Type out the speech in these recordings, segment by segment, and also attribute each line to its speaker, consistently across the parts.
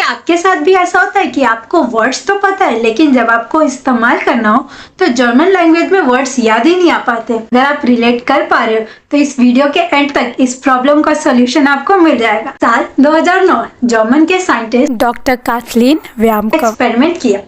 Speaker 1: आपके साथ भी ऐसा होता है कि आपको वर्ड्स तो पता है लेकिन जब आपको इस्तेमाल करना हो तो जर्मन लैंग्वेज में वर्ड्स याद ही नहीं आ पाते? अगर आप रिलेट कर पा रहे हो तो इस वीडियो के एंड तक इस प्रॉब्लम का सॉल्यूशन आपको मिल जाएगा। साल 2009 जर्मन के साइंटिस्ट
Speaker 2: डॉक्टर काथलीन व्यामकॉव
Speaker 1: एक्सपेरिमेंट किया।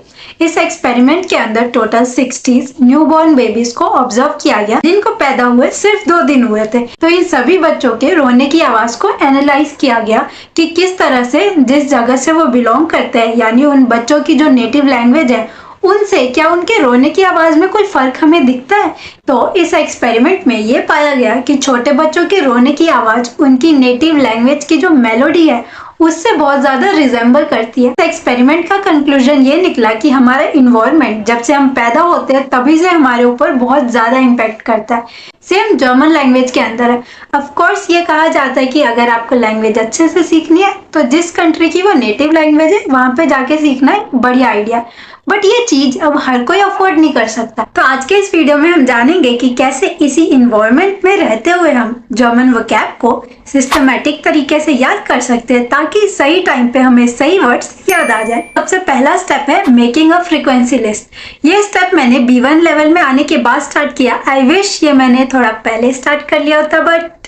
Speaker 1: इस एक्सपेरिमेंट के अंदर टोटल 60 न्यूबॉर्न बेबीज को ऑब्जर्व किया गया जिनको पैदा हुए सिर्फ 2 दिन हुए थे। तो इन सभी बच्चों के रोने की आवाज को एनालाइज किया गया कि किस तरह से जिस जगह से वो बिलोंग करते हैं यानी उन बच्चों की जो नेटिव लैंग्वेज है उनसे क्या उनके रोने की आवाज में कोई फर्क हमें दिखता है। तो इस एक्सपेरिमेंट में ये पाया गया कि छोटे बच्चों के रोने की आवाज उनकी नेटिव लैंग्वेज की जो मेलोडी है उससे बहुत ज्यादा रिजेंबल करती है। एक्सपेरिमेंट का कंक्लूजन ये निकला कि हमारा इन्वायरमेंट जब से हम पैदा होते हैं तभी से हमारे ऊपर बहुत ज्यादा इम्पैक्ट करता है। सेम जर्मन लैंग्वेज के अंदर है। ऑफ कोर्स ये कहा जाता है कि अगर आपको लैंग्वेज अच्छे से सीखनी है तो जिस कंट्री की वो नेटिव लैंग्वेज है वहां पे जाके सीखना एक बढ़िया आइडिया है, बट ये चीज अब हर कोई अफोर्ड नहीं कर सकता। तो आज के इस वीडियो में हम जानेंगे कि कैसे इसी इन्वायरमेंट में रहते हुए हम जर्मन वोकैब को सिस्टमैटिक तरीके से याद कर सकते हैं ताकि सही टाइम पे हमें सही वर्ड्स याद आ जाए। सबसे पहला स्टेप है मेकिंग अ फ्रीक्वेंसी लिस्ट। ये स्टेप मैंने B1 लेवल में आने के बाद स्टार्ट किया। आई विश ये मैंने थोड़ा पहले स्टार्ट कर लिया होता, बट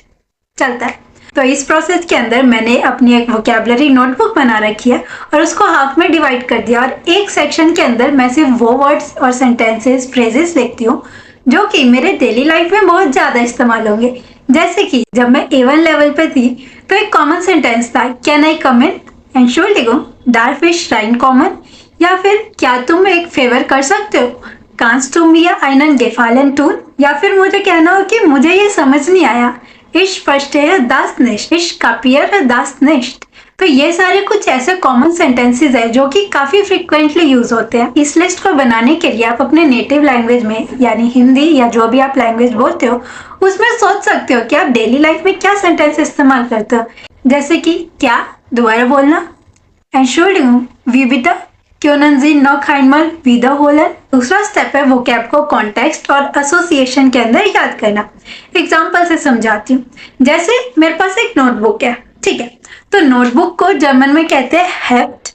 Speaker 1: चलता है। तो इस प्रोसेस के अंदर मैंने अपनी एक वोकैबुलरी नोटबुक बना रखी है और उसको हाफ में डिवाइड कर दिया और एक सेक्शन के अंदर मैं सिर्फ वो वर्ड्स और सेंटेंसेस फ्रेजेस लिखती हूँ जो कि मेरे डेली लाइफ में बहुत ज्यादा इस्तेमाल होंगे। जैसे कि जब मैं A1 लेवल पे थी तो एक कॉमन सेंटेंस था, कैन आई कम इन? एंशुल्डिगुंग, डार्फ इज राइन कॉमन। या फिर क्या तुम एक फेवर कर सकते हो? कांस्ट तुम मिया आइनन गेफालन टून। या फिर मुझे कहना हो कि मुझे ये समझ नहीं आया, इश verstehe das nicht, ich kapiere das nicht। तो ये सारे कुछ ऐसे कॉमन सेंटेंसेस है जो कि काफी फ्रिक्वेंटली यूज होते हैं। इस लिस्ट को बनाने के लिए आप अपने नेटिव लैंग्वेज में यानी हिंदी या जो भी आप लैंग्वेज बोलते हो उसमें सोच सकते हो कि आप डेली लाइफ में क्या सेंटेंस इस्तेमाल करते हो। जैसे कि क्या, दोबारा बोलना, Entschuldigung, wie bitte, können Sie noch einmal wiederholen। दूसरा स्टेप है वोकैब को कॉन्टेक्स्ट और एसोसिएशन के अंदर याद करना। एग्जाम्पल से समझाती हूँ। जैसे मेरे पास एक नोटबुक है, ठीक है, तो नोटबुक को जर्मन में कहते हैं हेफ्ट।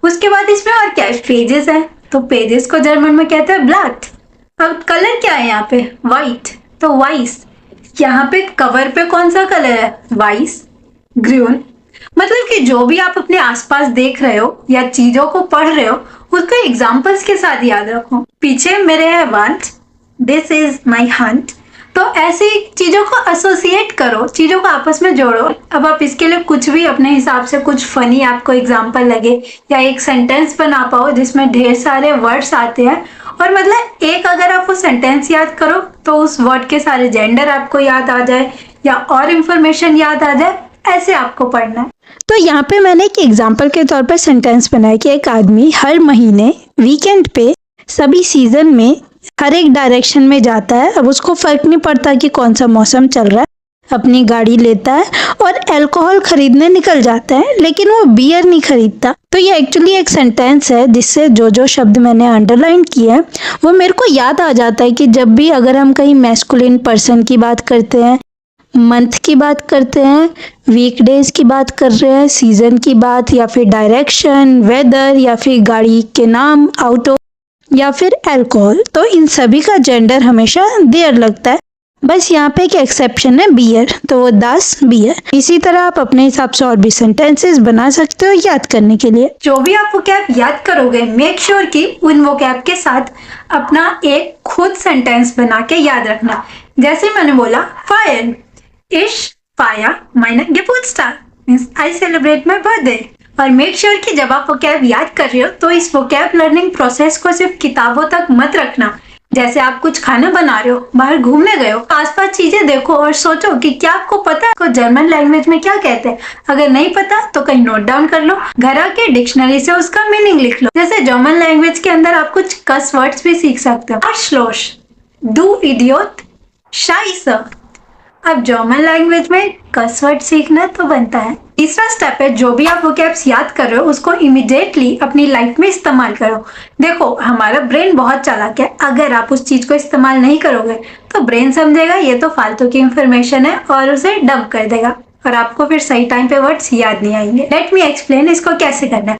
Speaker 1: उसके बाद इसमें और क्या है, पेजेस है, तो पेजेस को जर्मन में कहते हैं ब्लैट। अब कलर क्या है यहाँ पे, व्हाइट, तो वाइस। यहाँ पे कवर पे कौन सा कलर है, वाइस, ग्रीन। मतलब कि जो भी आप अपने आसपास देख रहे हो या चीजों को पढ़ रहे हो उसको एग्जाम्पल्स के साथ याद रखो। पीछे मेरे है want, this is my Hunt. तो ऐसी चीजों को एसोसिएट करो, चीजों को आपस में जोड़ो। अब आप इसके लिए कुछ भी अपने हिसाब से कुछ फनी आपको एग्जाम्पल लगे या एक सेंटेंस बना पाओ जिसमें ढेर सारे वर्ड्स आते हैं और मतलब एक अगर आप वो सेंटेंस याद करो तो उस वर्ड के सारे जेंडर आपको याद आ जाए या और इंफॉर्मेशन याद आ जाए, ऐसे आपको पढ़ना है।
Speaker 2: तो यहाँ पे मैंने एक एग्जाम्पल के तौर पर सेंटेंस बनाया कि एक आदमी हर महीने वीकेंड पे सभी सीजन में हर एक डायरेक्शन में जाता है। अब उसको फर्क नहीं पड़ता कि कौन सा मौसम चल रहा है, अपनी गाड़ी लेता है और अल्कोहल खरीदने निकल जाता है, लेकिन वो बियर नहीं खरीदता। तो ये एक्चुअली एक सेंटेंस है जिससे जो शब्द मैंने अंडरलाइन किए हैं वो मेरे को याद आ जाता है कि जब भी अगर हम कहीं मैस्कुलिन पर्सन की बात करते हैं, मंथ की बात करते हैं, वीकडेज की बात कर रहे हैं, सीजन की बात, या फिर डायरेक्शन, वेदर, या फिर गाड़ी के नाम, ऑटो, या फिर अल्कोहल, तो इन सभी का जेंडर हमेशा देयर लगता है। बस यहाँ पे एक एक्सेप्शन है बियर, तो वो दास बियर। इसी तरह आप अपने हिसाब से और भी सेंटेंसेस बना सकते हो याद करने के लिए।
Speaker 1: जो भी आप वोकैब याद करोगे मेक श्योर कि उन वोकैब के साथ अपना एक खुद सेंटेंस बना के याद रखना। जैसे मैंने बोला fire, Ich feiere meine Geburtstag, means I celebrate my birthday। और मेक श्योर कि जब आप वोकैब याद कर रहे हो तो इस वोकैब लर्निंग प्रोसेस को सिर्फ किताबों तक मत रखना। जैसे आप कुछ खाना बना रहे हो, बाहर घूमने गए हो, आसपास चीजें देखो और सोचो कि क्या आपको पता है को जर्मन लैंग्वेज में क्या कहते हैं। अगर नहीं पता तो कहीं नोट डाउन कर लो, घर आके डिक्शनरी से उसका मीनिंग लिख लो। जैसे जर्मन लैंग्वेज के अंदर आप कुछ कस वर्ड्स भी सीख सकते हो, आर्शलोश, डू इडियोट, शाइसे। अब जर्मन लैंग्वेज में कस वर्ड सीखना तो बनता है। तीसरा स्टेप है जो भी आप वोकैब्स याद कर रहे हो उसको इमीडिएटली अपनी लाइफ में इस्तेमाल करो। देखो हमारा ब्रेन बहुत चालाक है, अगर आप उस चीज को इस्तेमाल नहीं करोगे तो ब्रेन समझेगा ये तो फालतू की इंफॉर्मेशन है और उसे डंप कर देगा। और आपको फिर सही टाइम पे वर्ड्स याद नहीं आएंगे। लेट मी एक्सप्लेन इसको कैसे करना है।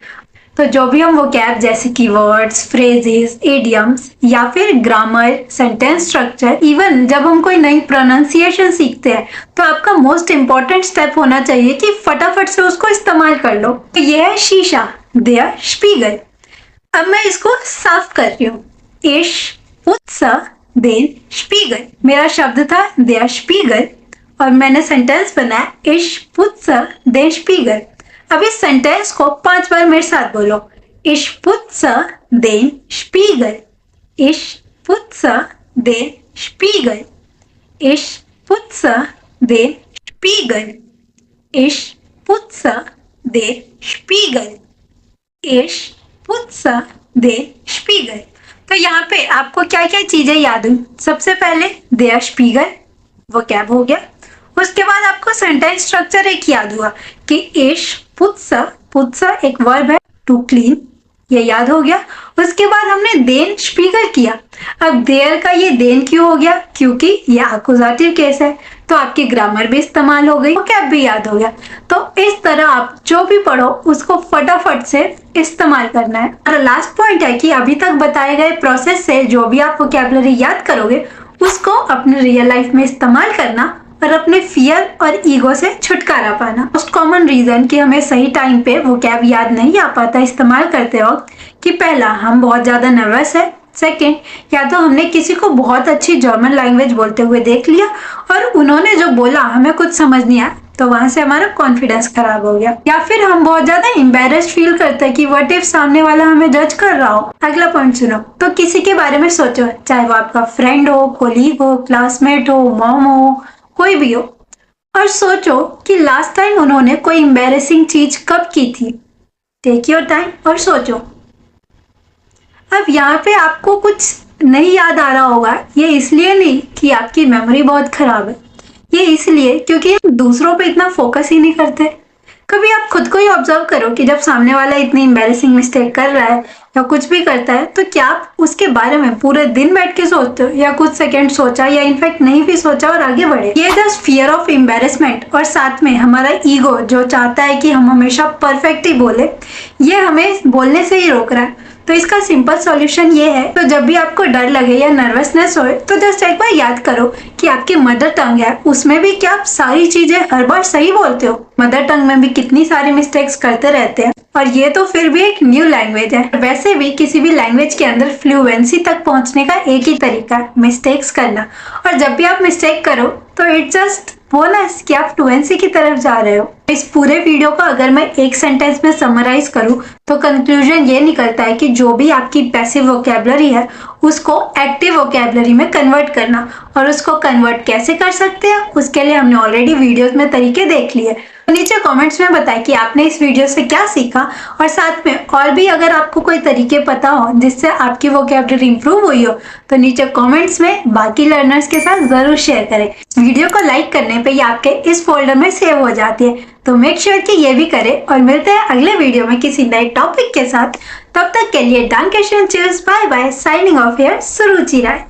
Speaker 1: तो जो भी हम वोकैब जैसे कि वर्ड्स, फ्रेजेस, इडियम्स या फिर ग्रामर, सेंटेंस स्ट्रक्चर, इवन जब हम कोई नई प्रोनाउंसिएशन सीखते हैं तो आपका मोस्ट इंपॉर्टेंट स्टेप होना चाहिए कि फटाफट से उसको इस्तेमाल कर लो। तो ये है शीशा, der Spiegel। अब मैं इसको साफ कर रही हूँ। Ich putze den Spiegel। मेरा शब्द था der Spiegel और मैंने सेंटेंस बनाया Ich putze den Spiegel। अब इस सेंटेंस को 5 बार मेरे साथ बोलो। Ich putze den Spiegel। Ich putze den Spiegel। Ich putze den Spiegel। Ich putze den Spiegel। Ich putze den Spiegel। तो यहाँ पे आपको क्या क्या चीजें याद हुई? सबसे पहले der Spiegel वोकैब हो गया। उसके बाद आपको सेंटेंस स्ट्रक्चर एक याद हुआ कि ich putze, putze एक वर्ब है टू क्लीन, ये याद हो गया। उसके बाद हमने den Spiegel किया। अब der का ये den क्यों हो गया? क्योंकि ये एक्यूजेटिव केस है, तो आपकी ग्रामर भी इस्तेमाल हो गई, वोकैब भी याद हो गया। तो इस तरह आप जो भी पढ़ो उसको फटाफट से इस्तेमाल करना है। और लास्ट पॉइंट है कि अभी तक बताए गए प्रोसेस से जो भी आप वोकैबुलरी याद करोगे उसको अपने रियल लाइफ में इस्तेमाल करना और अपने फियर और ईगो से छुटकारा पाना। मोस्ट कॉमन रीजन कि हमें सही टाइम पे वोकैब याद नहीं आ पाता इस्तेमाल करते वक्त कि पहला, हम बहुत ज्यादा नर्वस है, सेकेंड, या तो हमने किसी को बहुत अच्छी जर्मन लैंग्वेज बोलते हुए देख लिया और उन्होंने जो बोला हमें कुछ समझ नहीं आया तो वहां से हमारा कॉन्फिडेंस खराब हो गया, या फिर हम बहुत ज्यादा एम्बेरेस्ड फील करते हैं कि व्हाट इफ सामने वाला हमें जज कर रहा हो। अगला पॉइंट सुनो। तो किसी के बारे में सोचो, चाहे वो आपका फ्रेंड हो, कोलीग हो, क्लासमेट हो, मॉम हो, कोई भी हो, और सोचो कि लास्ट टाइम उन्होंने कोई एम्बेरेसिंग चीज कब की थी। टेक योर टाइम और सोचो। अब यहाँ पे आपको कुछ नहीं याद आ रहा होगा, ये इसलिए नहीं कि आपकी मेमोरी बहुत खराब है, ये इसलिए क्योंकि हम दूसरों पे इतना फोकस ही नहीं करते। कभी आप खुद को ही ऑब्जर्व करो कि जब सामने वाला इतनी एम्बेरेसिंग मिस्टेक कर रहा है या कुछ भी करता है तो क्या आप उसके बारे में पूरे दिन बैठ के सोचते हो या कुछ सेकंड सोचा या इनफैक्ट नहीं भी सोचा और आगे बढ़े। ये जस्ट फियर ऑफ एम्बेरेसमेंट और साथ में हमारा ईगो जो चाहता है कि हम हमेशा परफेक्ट ही बोले, ये हमें बोलने से ही रोक रहा है। तो इसका सिंपल सॉल्यूशन ये है, तो जब भी आपको डर लगे या नर्वसनेस हो तो जस्ट एक बार याद करो कि आपकी मदर टंग है, उसमें भी क्या आप सारी चीजें हर बार सही बोलते हो? मदर टंग में भी कितनी सारी मिस्टेक्स करते रहते हैं और ये तो फिर भी एक न्यू लैंग्वेज है। वैसे भी किसी भी लैंग्वेज के अंदर फ्लुएंसी तक पहुंचने का एक ही तरीका है, मिस्टेक्स करना। और जब भी आप मिस्टेक करो तो इट जस्ट बोनस कि आप फ्लुएंसी की तरफ जा रहे हो। इस पूरे वीडियो को अगर मैं एक सेंटेंस में समराइज करूं तो कंक्लूजन ये निकलता है कि जो भी आपकी पैसिव वोकैबुलरी है उसको एक्टिव वोकैबुलरी में कन्वर्ट करना, और उसको कन्वर्ट कैसे कर सकते हैं उसके लिए हमने ऑलरेडी वीडियोस में तरीके देख लिए। नीचे कमेंट्स में बताएं कि आपने इस वीडियो से क्या सीखा, और साथ में और भी अगर आपको कोई तरीके पता हो जिससे आपकी वोकैबुलरी इंप्रूव हुई हो तो नीचे कमेंट्स में बाकी लर्नर्स के साथ जरूर शेयर करें। वीडियो को लाइक करने पे ये आपके इस फोल्डर में सेव हो जाती है, तो मेक श्योर कि ये भी करें। और मिलते हैं अगले वीडियो में किसी नए टॉपिक के साथ। तब तक के लिए danke schön, cheers, bye bye, signing off here Suruchi Rai.